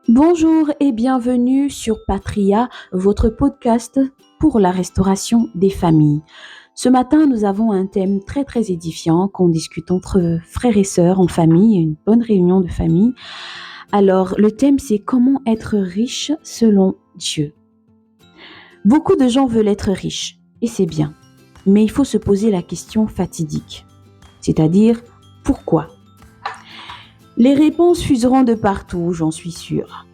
Bonjour et bienvenue sur Patria, votre podcast pour la restauration des familles. Ce matin, nous avons un thème très édifiant qu'on discute entre frères et sœurs en famille, une bonne réunion de famille. Alors, le thème c'est comment être riche selon Dieu. Beaucoup de gens veulent être riches et c'est bien, mais il faut se poser la question fatidique, c'est-à-dire pourquoi? Les réponses fuseront de partout, j'en suis sûre.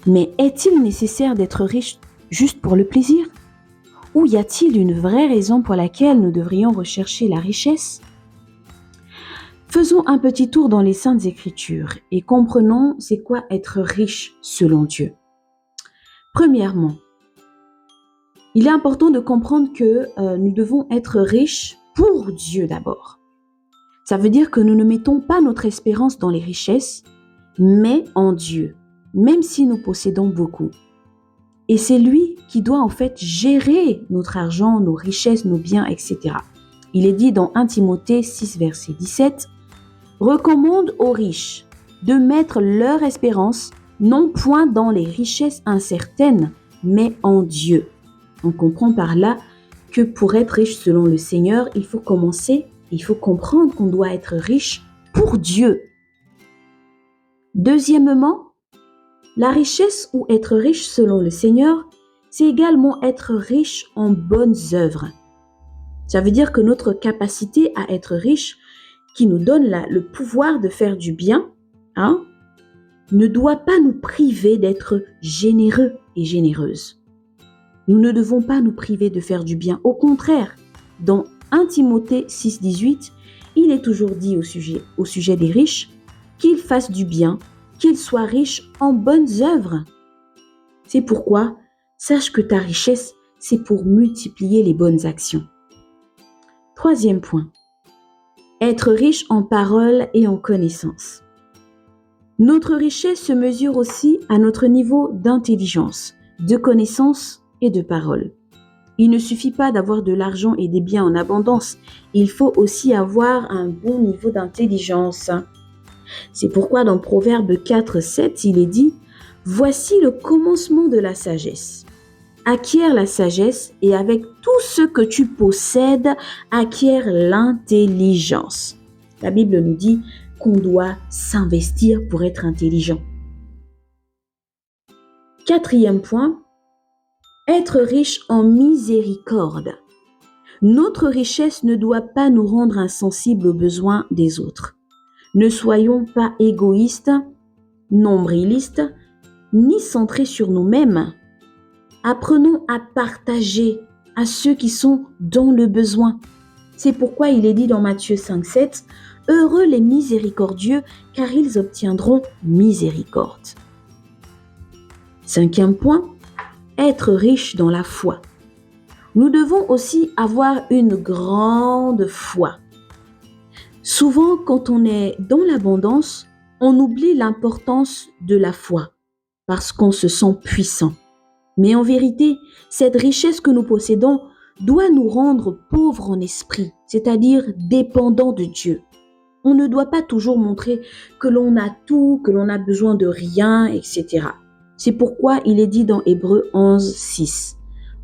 Mais est-il nécessaire d'être riche juste pour le plaisir? Ou y a-t-il une vraie raison pour laquelle nous devrions rechercher la richesse? Faisons un petit tour dans les Saintes Écritures et comprenons c'est quoi être riche selon Dieu. Premièrement, il est important de comprendre que nous devons être riches pour Dieu d'abord. Ça veut dire que nous ne mettons pas notre espérance dans les richesses, mais en Dieu, même si nous possédons beaucoup. Et c'est lui qui doit en fait gérer notre argent, nos richesses, nos biens, etc. Il est dit dans 1 Timothée 6, verset 17, « Recommande aux riches de mettre leur espérance non point dans les richesses incertaines, mais en Dieu. » On comprend par là que pour être riche selon le Seigneur, il faut comprendre qu'on doit être riche pour Dieu. Deuxièmement, la richesse ou être riche selon le Seigneur, c'est également être riche en bonnes œuvres. Ça veut dire que notre capacité à être riche, qui nous donne le pouvoir de faire du bien, ne doit pas nous priver d'être généreux et généreuses. Nous ne devons pas nous priver de faire du bien. Au contraire, dans 1 Timothée 6, 18, il est toujours dit au sujet des riches qu'ils fassent du bien, qu'ils soient riches en bonnes œuvres. C'est pourquoi, sache que ta richesse, c'est pour multiplier les bonnes actions. Troisième point, être riche en paroles et en connaissances. Notre richesse se mesure aussi à notre niveau d'intelligence, de connaissance et de parole. Il ne suffit pas d'avoir de l'argent et des biens en abondance, il faut aussi avoir un bon niveau d'intelligence. C'est pourquoi dans Proverbe 4, 7, il est dit « Voici le commencement de la sagesse. Acquiert la sagesse et avec tout ce que tu possèdes, acquiert l'intelligence. » La Bible nous dit qu'on doit s'investir pour être intelligent. Quatrième point, être riche en miséricorde. Notre richesse ne doit pas nous rendre insensibles aux besoins des autres. Ne soyons pas égoïstes, nombrilistes, ni centrés sur nous-mêmes. Apprenons à partager à ceux qui sont dans le besoin. C'est pourquoi il est dit dans Matthieu 5, 7, « Heureux les miséricordieux, car ils obtiendront miséricorde. » Cinquième point, être riche dans la foi. Nous devons aussi avoir une grande foi. Souvent, quand on est dans l'abondance, on oublie l'importance de la foi parce qu'on se sent puissant. Mais en vérité, cette richesse que nous possédons doit nous rendre pauvres en esprit, c'est-à-dire dépendants de Dieu. On ne doit pas toujours montrer que l'on a tout, que l'on a besoin de rien, etc. C'est pourquoi il est dit dans Hébreux 11, 6.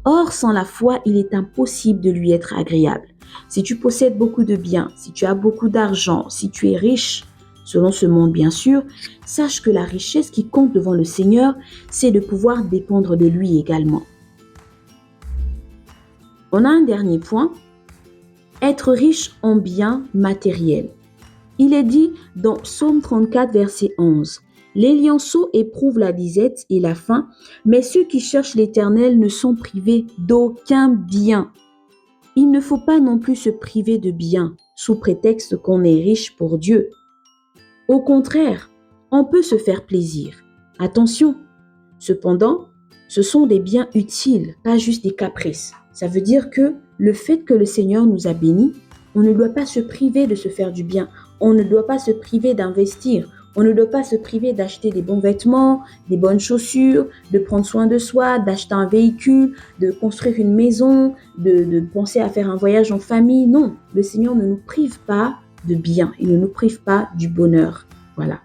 Or, sans la foi, il est impossible de lui être agréable. Si tu possèdes beaucoup de biens, si tu as beaucoup d'argent, si tu es riche, selon ce monde bien sûr, sache que la richesse qui compte devant le Seigneur, c'est de pouvoir dépendre de lui également. On a un dernier point, être riche en biens matériels. Il est dit dans Psaume 34, verset 11, « Les lionceaux éprouvent la disette et la faim, mais ceux qui cherchent l'Éternel ne sont privés d'aucun bien. » Il ne faut pas non plus se priver de biens sous prétexte qu'on est riche pour Dieu. Au contraire, on peut se faire plaisir. Attention, cependant, ce sont des biens utiles, pas juste des caprices. Ça veut dire que le fait que le Seigneur nous a bénis, on ne doit pas se priver de se faire du bien. On ne doit pas se priver d'investir. On ne doit pas se priver d'acheter des bons vêtements, des bonnes chaussures, de prendre soin de soi, d'acheter un véhicule, de construire une maison, de penser à faire un voyage en famille. Non, le Seigneur ne nous prive pas de bien. Il ne nous prive pas du bonheur. Voilà.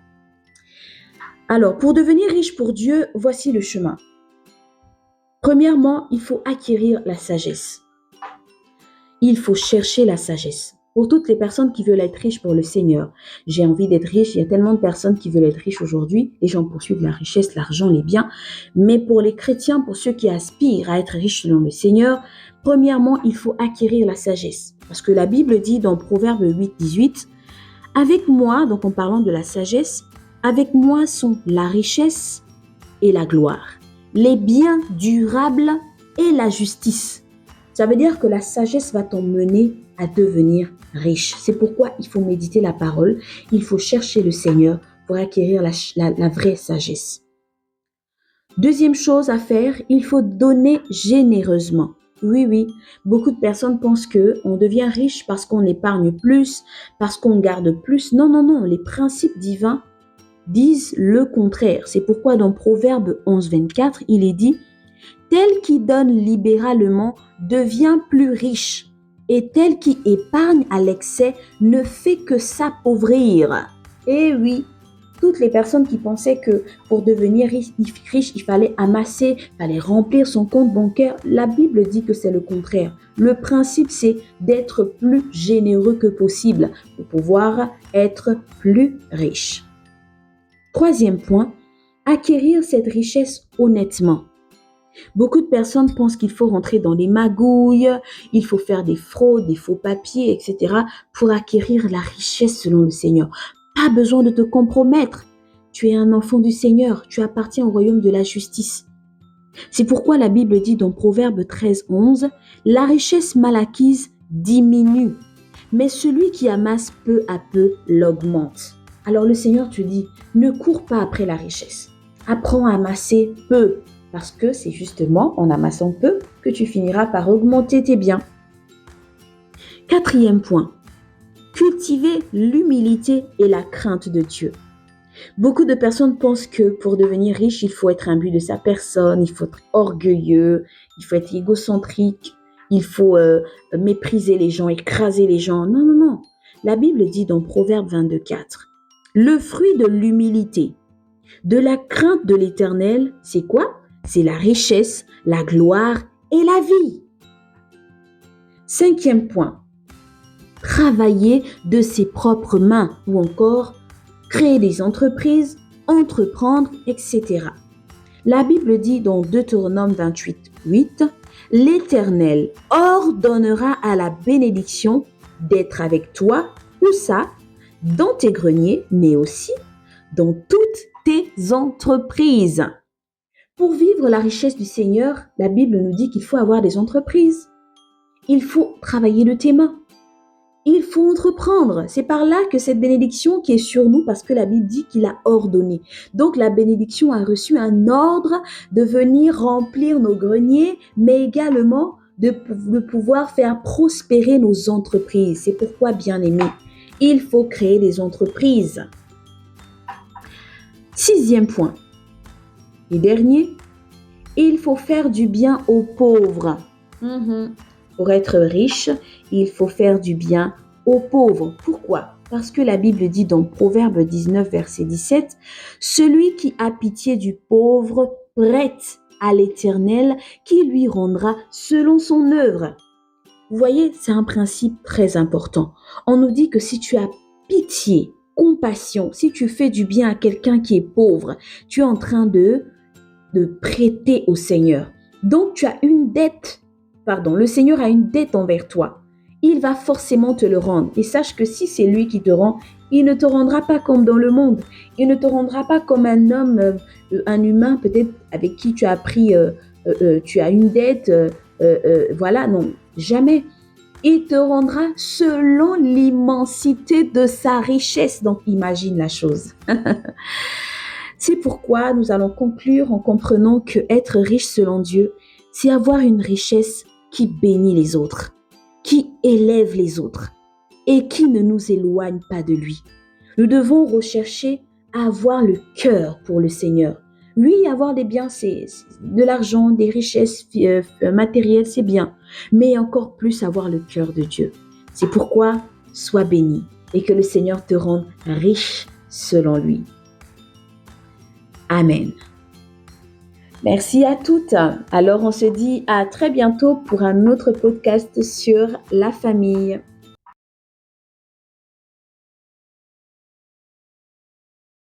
Alors, pour devenir riche pour Dieu, voici le chemin. Premièrement, il faut acquérir la sagesse. Il faut chercher la sagesse. Pour toutes les personnes qui veulent être riches pour le Seigneur, j'ai envie d'être riche. Il y a tellement de personnes qui veulent être riches aujourd'hui. Les gens poursuivent la richesse, l'argent, les biens. Mais pour les chrétiens, pour ceux qui aspirent à être riches selon le Seigneur, premièrement, il faut acquérir la sagesse. Parce que la Bible dit dans Proverbe 8, 18, « Avec moi », donc en parlant de la sagesse, « avec moi sont la richesse et la gloire, les biens durables et la justice. » Ça veut dire que la sagesse va t'emmener à devenir riche. C'est pourquoi il faut méditer la parole, il faut chercher le Seigneur pour acquérir la vraie sagesse. Deuxième chose à faire, il faut donner généreusement. Oui, beaucoup de personnes pensent qu'on devient riche parce qu'on épargne plus, parce qu'on garde plus. Non, les principes divins disent le contraire. C'est pourquoi dans Proverbe 11, 24, il est dit « Tel qui donne libéralement devient plus riche, et tel qui épargne à l'excès ne fait que s'appauvrir. » Eh oui, toutes les personnes qui pensaient que pour devenir riche, il fallait amasser, il fallait remplir son compte bancaire, la Bible dit que c'est le contraire. Le principe, c'est d'être plus généreux que possible pour pouvoir être plus riche. Troisième point, acquérir cette richesse honnêtement. Beaucoup de personnes pensent qu'il faut rentrer dans les magouilles, il faut faire des fraudes, des faux papiers, etc. pour acquérir la richesse selon le Seigneur. Pas besoin de te compromettre. Tu es un enfant du Seigneur, tu appartiens au royaume de la justice. C'est pourquoi la Bible dit dans Proverbe 13, 11, « La richesse mal acquise diminue, mais celui qui amasse peu à peu l'augmente. » Alors le Seigneur te dit, ne cours pas après la richesse. Apprends à amasser peu, parce que c'est justement en amassant peu que tu finiras par augmenter tes biens. Quatrième point, cultiver l'humilité et la crainte de Dieu. Beaucoup de personnes pensent que pour devenir riche, il faut être imbu de sa personne, il faut être orgueilleux, il faut être égocentrique, il faut mépriser les gens, écraser les gens. Non. La Bible dit dans Proverbe 22, 4, « Le fruit de l'humilité, de la crainte de l'Éternel, c'est quoi ? C'est la richesse, la gloire et la vie. » Cinquième point, travailler de ses propres mains ou encore créer des entreprises, entreprendre, etc. La Bible dit dans Deutéronome 28, 8, « L'Éternel ordonnera à la bénédiction d'être avec toi, où ça, dans tes greniers, mais aussi dans toutes tes entreprises. » Pour vivre la richesse du Seigneur, la Bible nous dit qu'il faut avoir des entreprises. Il faut travailler de tes mains. Il faut entreprendre. C'est par là que cette bénédiction qui est sur nous, parce que la Bible dit qu'il a ordonné. Donc la bénédiction a reçu un ordre de venir remplir nos greniers, mais également de pouvoir faire prospérer nos entreprises. C'est pourquoi, bien aimé, il faut créer des entreprises. Sixième point et dernier, il faut faire du bien aux pauvres. Pour être riche, il faut faire du bien aux pauvres. Pourquoi ? Parce que la Bible dit dans Proverbe 19, verset 17, « Celui qui a pitié du pauvre prête à l'Éternel qui lui rendra selon son œuvre. » Vous voyez, c'est un principe très important. On nous dit que si tu as pitié, compassion, si tu fais du bien à quelqu'un qui est pauvre, tu es en train de prêter au Seigneur. Donc, tu as une dette. Le Seigneur a une dette envers toi. Il va forcément te le rendre. Et sache que si c'est lui qui te rend, il ne te rendra pas comme dans le monde. Il ne te rendra pas comme un homme, un humain peut-être avec qui tu as pris, tu as une dette. Non, jamais. Il te rendra selon l'immensité de sa richesse. Donc, imagine la chose. C'est pourquoi nous allons conclure en comprenant que être riche selon Dieu, c'est avoir une richesse qui bénit les autres, qui élève les autres et qui ne nous éloigne pas de lui. Nous devons rechercher à avoir le cœur pour le Seigneur. Oui, avoir des biens, c'est de l'argent, des richesses matérielles, c'est bien, mais encore plus avoir le cœur de Dieu. C'est pourquoi sois béni et que le Seigneur te rende riche selon lui. Amen. Merci à toutes. Alors on se dit à très bientôt pour un autre podcast sur la famille.